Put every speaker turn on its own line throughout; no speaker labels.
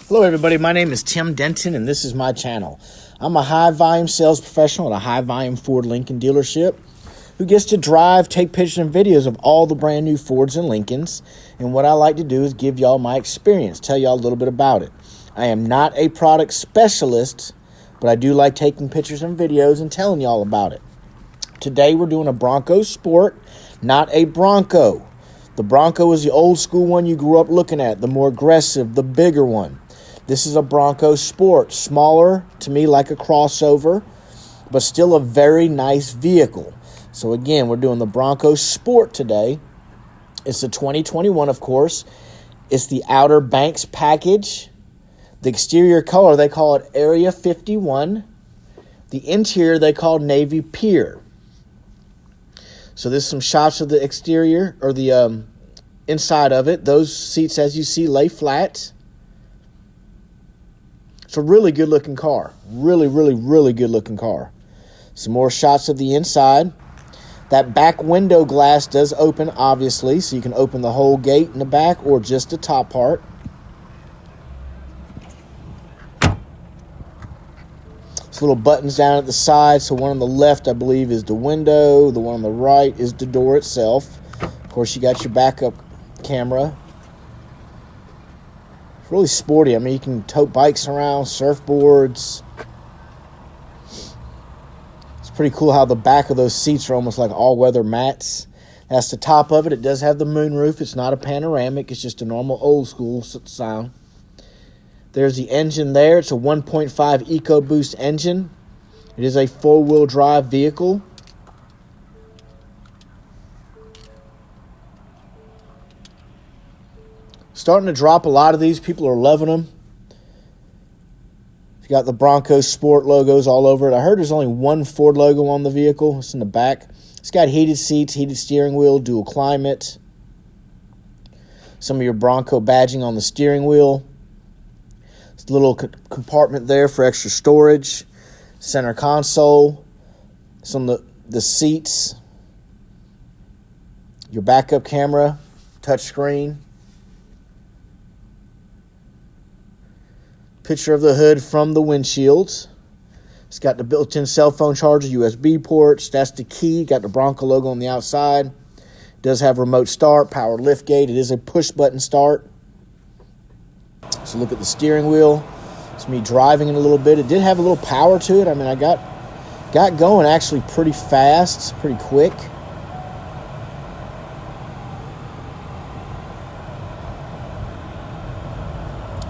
Hello everybody, my name is Tim Denton and this is my channel. I'm a high volume sales professional at a high volume Ford Lincoln dealership who gets to drive, take pictures and videos of all the brand new Fords and Lincolns. And what I like to do is give y'all my experience, tell y'all a little bit about it. I am not a product specialist, but I do like taking pictures and videos and telling y'all about it. Today we're doing a Bronco Sport, not a Bronco. The Bronco is the old school one you grew up looking at, the more aggressive, the bigger one. This is a Bronco Sport, smaller to me like a crossover, but still a very nice vehicle. So again, we're doing the Bronco Sport today. It's a 2021, of course. It's the Outer Banks package. The exterior color, they call it Area 51. The interior, they call Navy Pier. So there's some shots of the exterior, or the inside of it. Those seats, as you see, lay flat. It's a really good-looking car. Really good-looking car. Some more shots of the inside. That back window glass does open, obviously, so you can open the whole gate in the back or just the top part. There's little buttons down at the side. So one on the left, I believe, is the window. The one on the right is the door itself. Of course, you got your backup camera. It's really sporty. I mean, you can tote bikes around, surfboards. It's pretty cool how the back of those seats are almost like all-weather mats. That's the top of it. It does have the moonroof. It's not a panoramic. It's just a normal old-school sound. There's the engine there. It's a 1.5 EcoBoost engine. It is a four-wheel drive vehicle. Starting to drop a lot of these. People are loving them. You got the Bronco Sport logos all over it. I heard there's only one Ford logo on the vehicle. It's in the back. It's got heated seats, heated steering wheel, dual climate. Some of your Bronco badging on the steering wheel. There's a little compartment there for extra storage. Center console. Some of the seats. Your backup camera. Touchscreen. Picture of the hood from the windshields. It's got the built-in cell phone charger, USB ports. That's the key. Got the Bronco logo on the outside. It does have remote start, power lift gate. It is a push-button start. So look at the steering wheel. It's me driving it a little bit. It did have a little power to it. I mean, I got going actually pretty fast, pretty quick.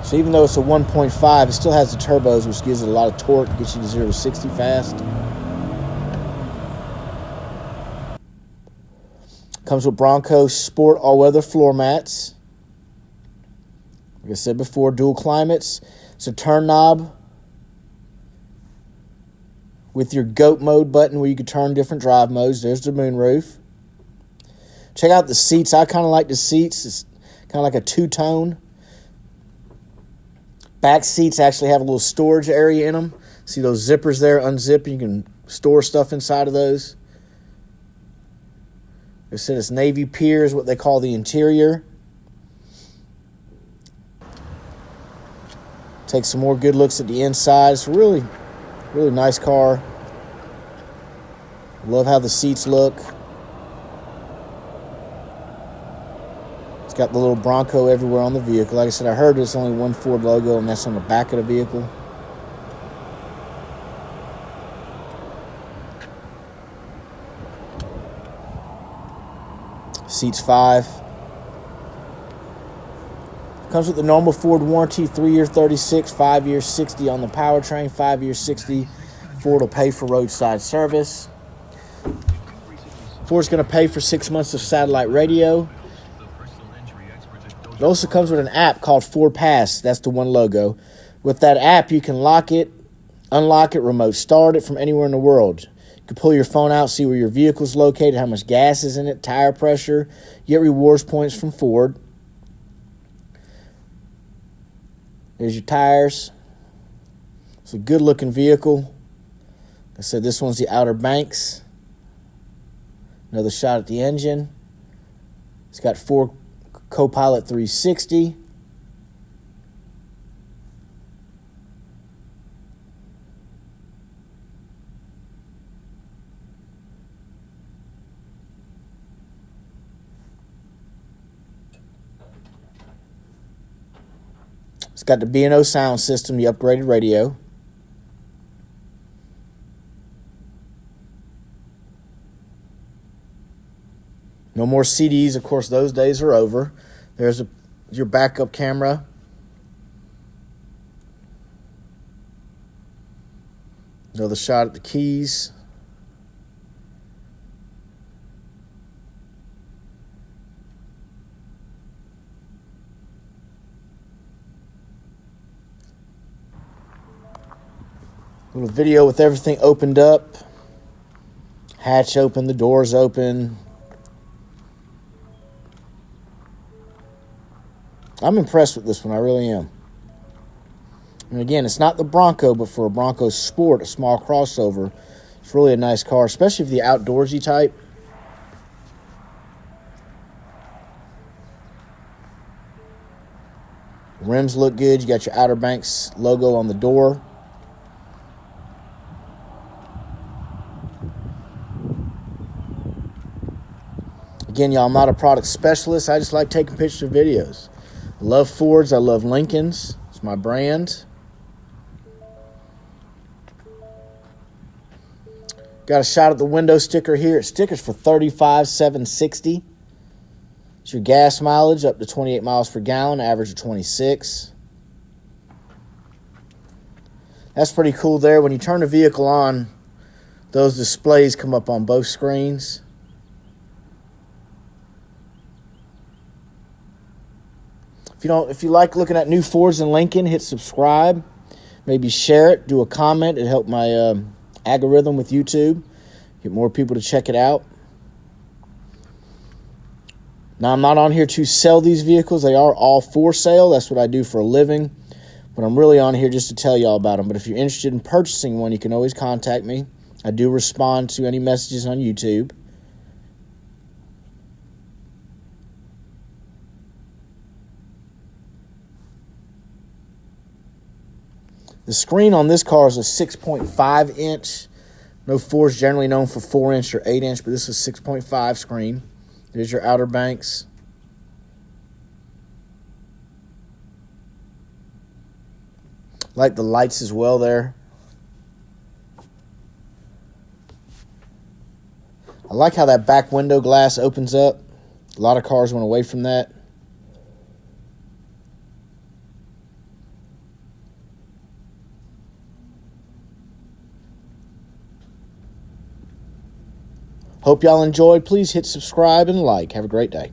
So even though it's a 1.5, it still has the turbos, which gives it a lot of torque, gets you to 0 to 60 fast. Comes with Bronco Sport all-weather floor mats. Like I said before, dual climates. It's a turn knob with your GOAT mode button where you can turn different drive modes. There's the moonroof. Check out the seats. I kind of like the seats. It's kind of like a two-tone. Back seats actually have a little storage area in them. See those zippers there? Unzip, you can store stuff inside of those. They said it's Navy Pier is what they call the interior. Take some more good looks at the inside. It's a really nice car. Love how the seats look. It's got the little Bronco everywhere on the vehicle. Like I said, I heard there's only one Ford logo, and that's on the back of the vehicle. Seats 5. Comes with the normal Ford warranty, 3-year 36, 5-year 60 on the powertrain, 5-year 60. Ford will pay for roadside service. Ford's going to pay for 6 months of satellite radio. It also comes with an app called Ford Pass. That's the one logo. With that app, you can lock it, unlock it, remote start it from anywhere in the world. You can pull your phone out, see where your vehicle's located, how much gas is in it, tire pressure. You get rewards points from Ford. There's your tires. It's a good-looking vehicle. Like I said, this one's the Outer Banks. Another shot at the engine. It's got Ford Copilot 360. It's got the B&O sound system, the upgraded radio. No more CDs. Of course, those days are over. There's your backup camera. Another shot at the keys. Little video with everything opened up. Hatch open, the doors open. I'm impressed with this one, I really am. And again, it's not the Bronco, but for a Bronco Sport, a small crossover, it's really a nice car, especially for the outdoorsy type. Rims look good. You got your Outer Banks logo on the door. Again, y'all, I'm not a product specialist. I just like taking pictures and videos. I love Fords. I love Lincolns. It's my brand. Got a shot at the window sticker here. It stickers for $35,760. It's your gas mileage up to 28 miles per gallon, average of 26. That's pretty cool there. When you turn the vehicle on, those displays come up on both screens. If you like looking at new Fords and Lincoln, hit subscribe. Maybe share it, do a comment. It helped my algorithm with YouTube. Get more people to check it out. Now, I'm not on here to sell these vehicles. They are all for sale. That's what I do for a living. But I'm really on here just to tell y'all about them. But if you're interested in purchasing one, you can always contact me. I do respond to any messages on YouTube. The screen on this car is a 6.5 inch. No Ford's generally known for 4 inch or 8 inch, but this is a 6.5 screen. There's your Outer Banks. Like the lights as well there. I like how that back window glass opens up. A lot of cars went away from that. Hope y'all enjoyed. Please hit subscribe and like. Have a great day.